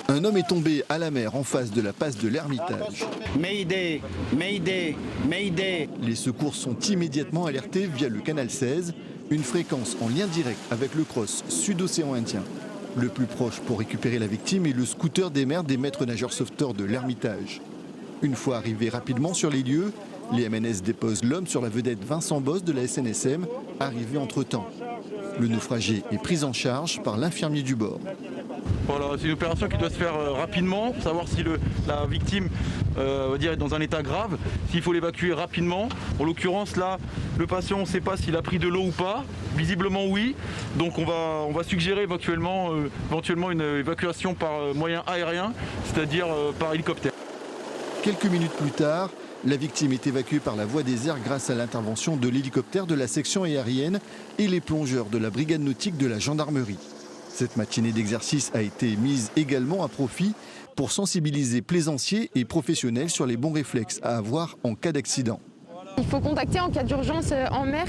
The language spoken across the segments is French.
Un homme est tombé à la mer en face de la passe de l'Ermitage. Mayday, Mayday, Mayday. Les secours sont immédiatement alertés via le canal 16, une fréquence en lien direct avec le cross Sud-Océan Indien. Le plus proche pour récupérer la victime est le scooter des mers des maîtres nageurs sauveteurs de l'Ermitage. Une fois arrivés rapidement sur les lieux, les MNS déposent l'homme sur la vedette Vincent Bosse de la SNSM, arrivé entre-temps. Le naufragé est pris en charge par l'infirmier du bord. Voilà, c'est une opération qui doit se faire rapidement, pour savoir si la victime est dans un état grave, s'il faut l'évacuer rapidement. En l'occurrence là, le patient, on ne sait pas s'il a pris de l'eau ou pas, visiblement oui. Donc on va suggérer éventuellement une évacuation par moyen aérien, c'est-à-dire par hélicoptère. Quelques minutes plus tard, la victime est évacuée par la voie des airs grâce à l'intervention de l'hélicoptère de la section aérienne et les plongeurs de la brigade nautique de la gendarmerie. Cette matinée d'exercice a été mise également à profit pour sensibiliser plaisanciers et professionnels sur les bons réflexes à avoir en cas d'accident. Il faut contacter en cas d'urgence en mer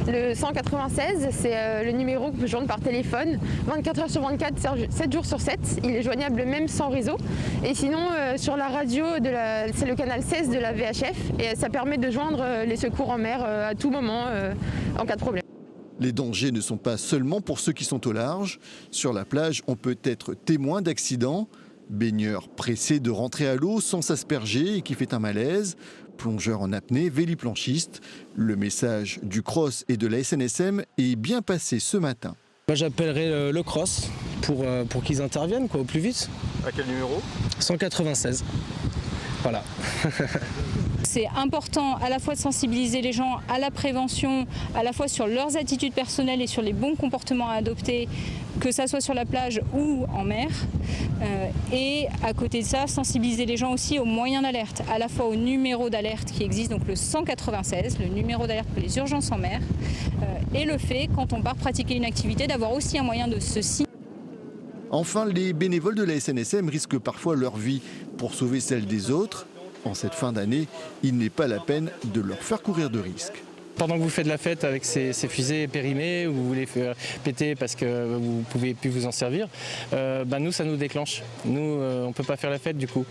le 196, c'est le numéro que vous joignez par téléphone, 24 heures sur 24, 7 jours sur 7. Il est joignable même sans réseau. Et sinon, sur la radio, c'est le canal 16 de la VHF et ça permet de joindre les secours en mer à tout moment en cas de problème. Les dangers ne sont pas seulement pour ceux qui sont au large. Sur la plage, on peut être témoin d'accidents. Baigneur pressé de rentrer à l'eau sans s'asperger et qui fait un malaise. Plongeur en apnée, véliplanchiste. Le message du CROSS et de la SNSM est bien passé ce matin. Moi j'appellerai le CROSS pour qu'ils interviennent au plus vite. À quel numéro ? 196. Voilà. C'est important à la fois de sensibiliser les gens à la prévention, à la fois sur leurs attitudes personnelles et sur les bons comportements à adopter, que ça soit sur la plage ou en mer. Et à côté de ça, sensibiliser les gens aussi aux moyens d'alerte, à la fois au numéro d'alerte qui existe, donc le 196, le numéro d'alerte pour les urgences en mer, et le fait, quand on part pratiquer une activité, d'avoir aussi un moyen de se signaler. Enfin, les bénévoles de la SNSM risquent parfois leur vie pour sauver celle des autres. En cette fin d'année, il n'est pas la peine de leur faire courir de risques. Pendant que vous faites la fête avec ces fusées périmées ou vous voulez faire péter parce que vous ne pouvez plus vous en servir, nous, ça nous déclenche. Nous, on ne peut pas faire la fête du coup.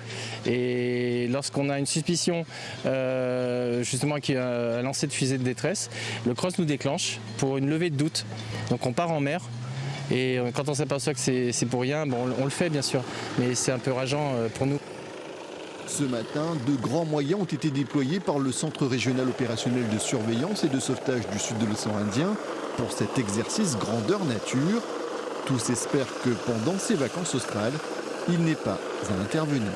Et lorsqu'on a une suspicion justement qu'il y a un lancer de fusée de détresse, le CROSS nous déclenche pour une levée de doute. Donc on part en mer. Et quand on s'aperçoit que c'est pour rien, on le fait bien sûr, mais c'est un peu rageant pour nous. Ce matin, de grands moyens ont été déployés par le Centre régional opérationnel de surveillance et de sauvetage du sud de l'océan Indien pour cet exercice grandeur nature. Tous espèrent que pendant ces vacances australes, il n'est pas à intervenir.